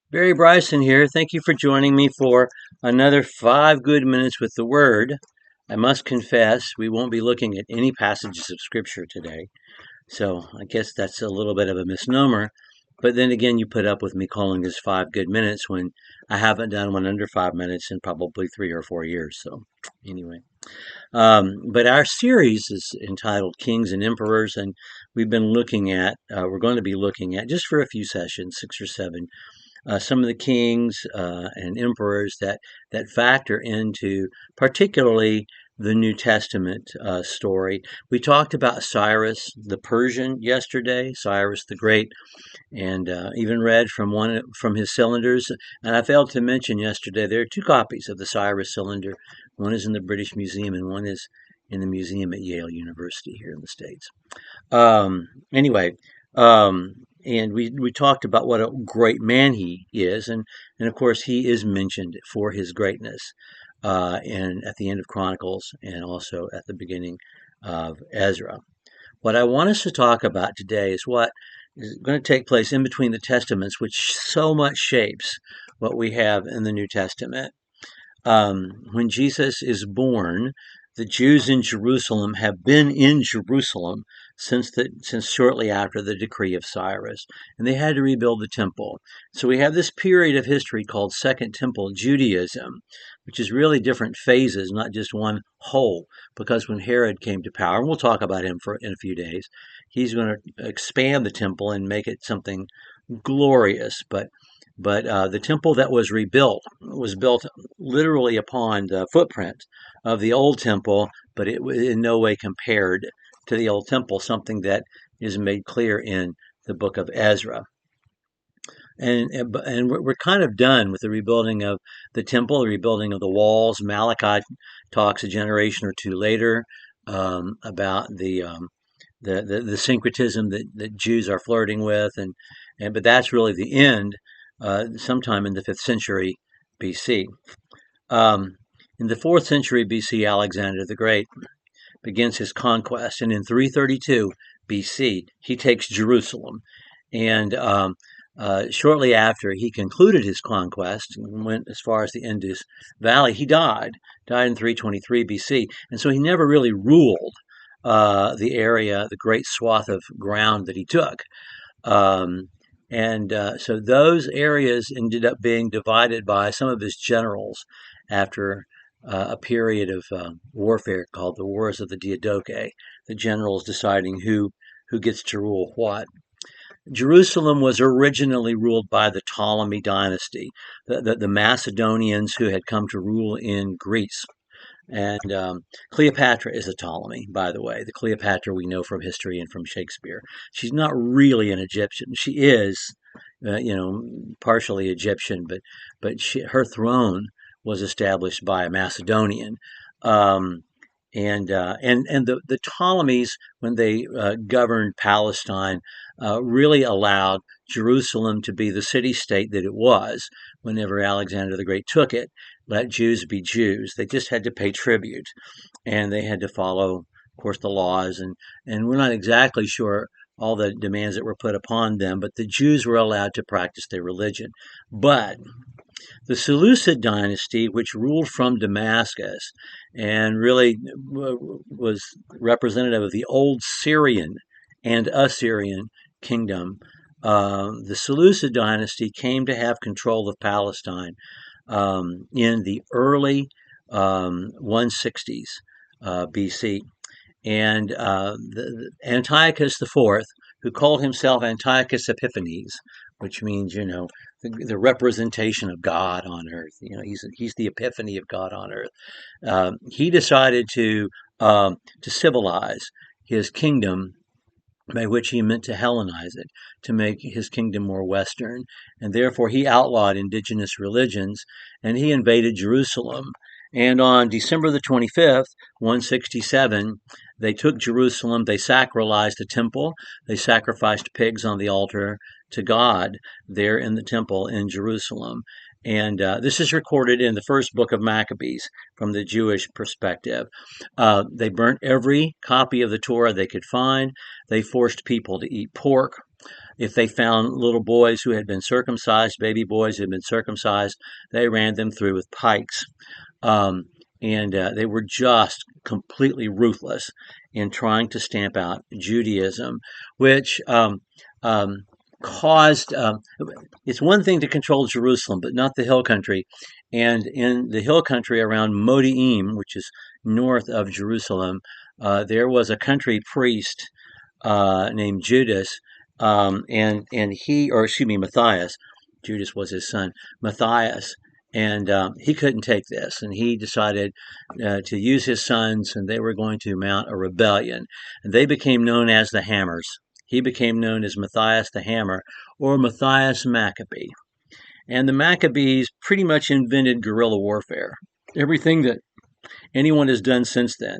Barry Bryson here. Thank you for joining me for another 5 good minutes with the Word. I must confess, we won't be looking at any passages of Scripture today, so I guess that's a little bit of a misnomer. But then again, you put up with me calling this 5 good minutes when I haven't done one under 5 minutes in probably 3 or 4 years. So, anyway. But our series is entitled Kings and Emperors, and we're going to be looking at, just for a few sessions, 6 or 7, some of the kings and emperors that factor into particularly the New Testament story. We talked about Cyrus the Persian yesterday, Cyrus the Great, and even read from one from his cylinders. And I failed to mention yesterday there are two copies of the Cyrus cylinder. One is in the British Museum, and one is in the museum at Yale University here in the States. Anyway, and we talked about what a great man he is, and of course he is mentioned for his greatness, and at the end of Chronicles, and also at the beginning of Ezra. What I want us to talk about today is what is going to take place in between the Testaments, which so much shapes what we have in the New Testament. When Jesus is born, the Jews in Jerusalem have been in Jerusalem since shortly after the decree of Cyrus, and they had to rebuild the temple. So we have this period of history called Second Temple Judaism, which is really different phases, not just one whole. Because when Herod came to power, and we'll talk about him in a few days, he's going to expand the temple and make it something glorious, but the temple that was rebuilt was built literally upon the footprint of the old temple, but it was in no way compared to the old temple, something that is made clear in the book of Ezra. And we're kind of done with the rebuilding of the temple, the rebuilding of the walls. Malachi talks a generation or two later about the syncretism that Jews are flirting with, and but that's really the end sometime in the 5th century BC. In the 4th century BC, Alexander the Great begins his conquest, and in 332 BC, he takes Jerusalem. And shortly after he concluded his conquest and went as far as the Indus Valley, he died in 323 BC. And so he never really ruled the area, the great swath of ground that he took. So those areas ended up being divided by some of his generals after a period of warfare called the Wars of the Diadochi, the generals deciding who gets to rule what. Jerusalem was originally ruled by the Ptolemy dynasty, the Macedonians who had come to rule in Greece. And Cleopatra is a Ptolemy, by the way. The Cleopatra we know from history and from Shakespeare. She's not really an Egyptian. She is, partially Egyptian, but her throne was established by a Macedonian. And the Ptolemies, when they governed Palestine, really allowed Jerusalem to be the city-state that it was whenever Alexander the Great took it. Let Jews be Jews. They just had to pay tribute, and they had to follow, of course, the laws. And we're not exactly sure all the demands that were put upon them, but the Jews were allowed to practice their religion. But the Seleucid dynasty, which ruled from Damascus and really was representative of the old Syrian and Assyrian kingdom, the Seleucid dynasty came to have control of Palestine in the early 160s BC. And Antiochus IV, who called himself Antiochus Epiphanes, which means, the representation of God on earth. He's the epiphany of God on earth. He decided to civilize his kingdom, by which he meant to Hellenize it, to make his kingdom more Western. And therefore he outlawed indigenous religions, and he invaded Jerusalem. And on December the 25th, 167, they took Jerusalem, they sacralized the temple, they sacrificed pigs on the altar to God there in the temple in Jerusalem. And this is recorded in the first book of Maccabees from the Jewish perspective. They burnt every copy of the Torah they could find. They forced people to eat pork. If they found little boys who had been circumcised, baby boys who had been circumcised, they ran them through with pikes. Um, and they were just completely ruthless in trying to stamp out Judaism, which um, caused it's one thing to control Jerusalem, but not the hill country. And in the hill country around Modi'im, which is north of Jerusalem, there was a country priest named Judas, and he, or excuse me, Matthias. Judas was his son, Matthias, and he couldn't take this, and he decided to use his sons, and they were going to mount a rebellion. And they became known as the Hammers. He became known as Matthias the Hammer, or Matthias Maccabee. And the Maccabees pretty much invented guerrilla warfare. Everything that anyone has done since then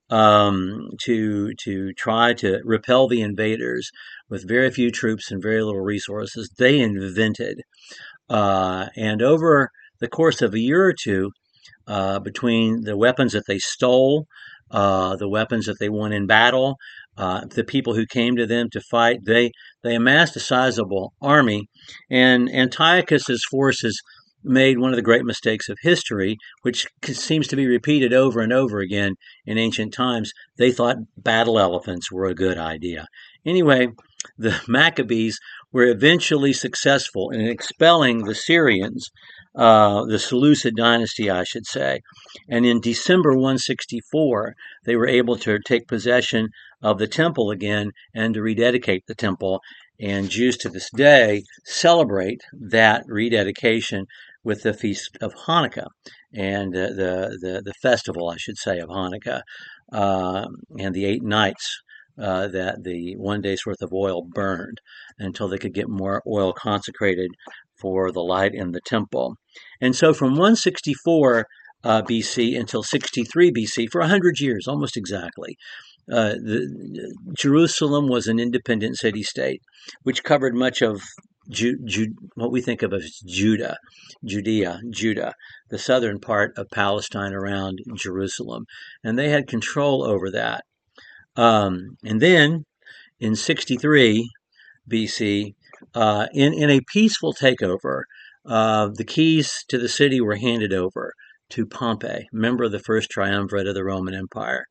to try to repel the invaders with very few troops and very little resources, they invented. And over the course of a year or two, between the weapons that they stole, the weapons that they won in battle, the people who came to them to fight, they amassed a sizable army. And Antiochus's forces made one of the great mistakes of history, which seems to be repeated over and over again in ancient times. They thought battle elephants were a good idea. Anyway, the Maccabees were eventually successful in expelling the Syrians, the Seleucid dynasty, I should say. And in December 164, they were able to take possession of the temple again and to rededicate the temple. And Jews to this day celebrate that rededication with the feast of Hanukkah and the festival, I should say, of Hanukkah, and the 8 nights that the 1 day's worth of oil burned until they could get more oil consecrated for the light in the temple. And so from 164 BC until 63 BC, for 100 years, almost exactly, Jerusalem was an independent city-state, which covered much of what we think of as Judah, the southern part of Palestine around Jerusalem. And they had control over that. And then in 63 BC, in a peaceful takeover, the keys to the city were handed over to Pompey, member of the first triumvirate of the Roman Empire.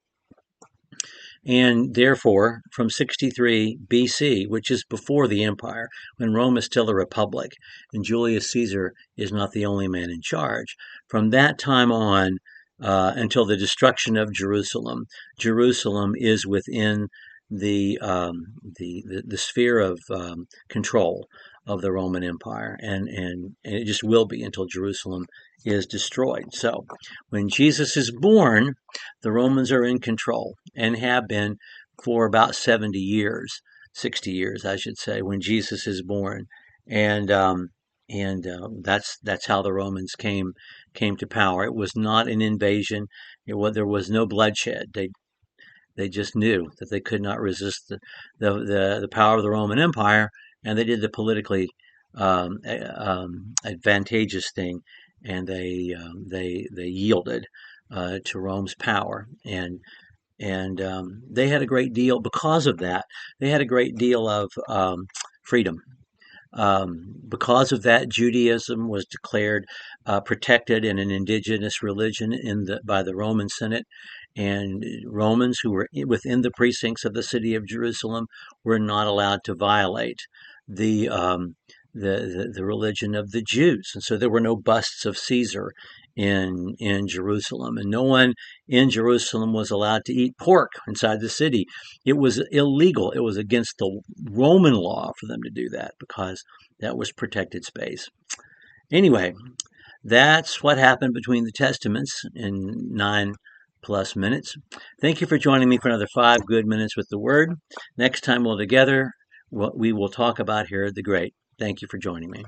And therefore, from 63 BC, which is before the empire, when Rome is still a republic, and Julius Caesar is not the only man in charge, from that time on until the destruction of Jerusalem, Jerusalem is within the sphere of control of the Roman Empire, and it just will be until Jerusalem is destroyed. So when Jesus is born, the Romans are in control and have been for about 70 years, 60 years, I should say, when Jesus is born. And that's how the Romans came to power. It was not an invasion. There was no bloodshed. They just knew that they could not resist the power of the Roman Empire, and they did the politically advantageous thing, and they yielded to Rome's power, and they had a great deal because of that. They had a great deal of freedom. Because of that, Judaism was declared protected in an indigenous religion by the Roman Senate, and Romans who were within the precincts of the city of Jerusalem were not allowed to violate the religion of the Jews, and so there were no busts of Caesar in Jerusalem, and no one in Jerusalem was allowed to eat pork inside the city. It was illegal. It was against the Roman law for them to do that because that was protected space. Anyway, that's what happened between the Testaments in 9+ minutes. Thank you for joining me for another 5 good minutes with the Word. Next time we'll together, we will talk about Herod the Great. Thank you for joining me.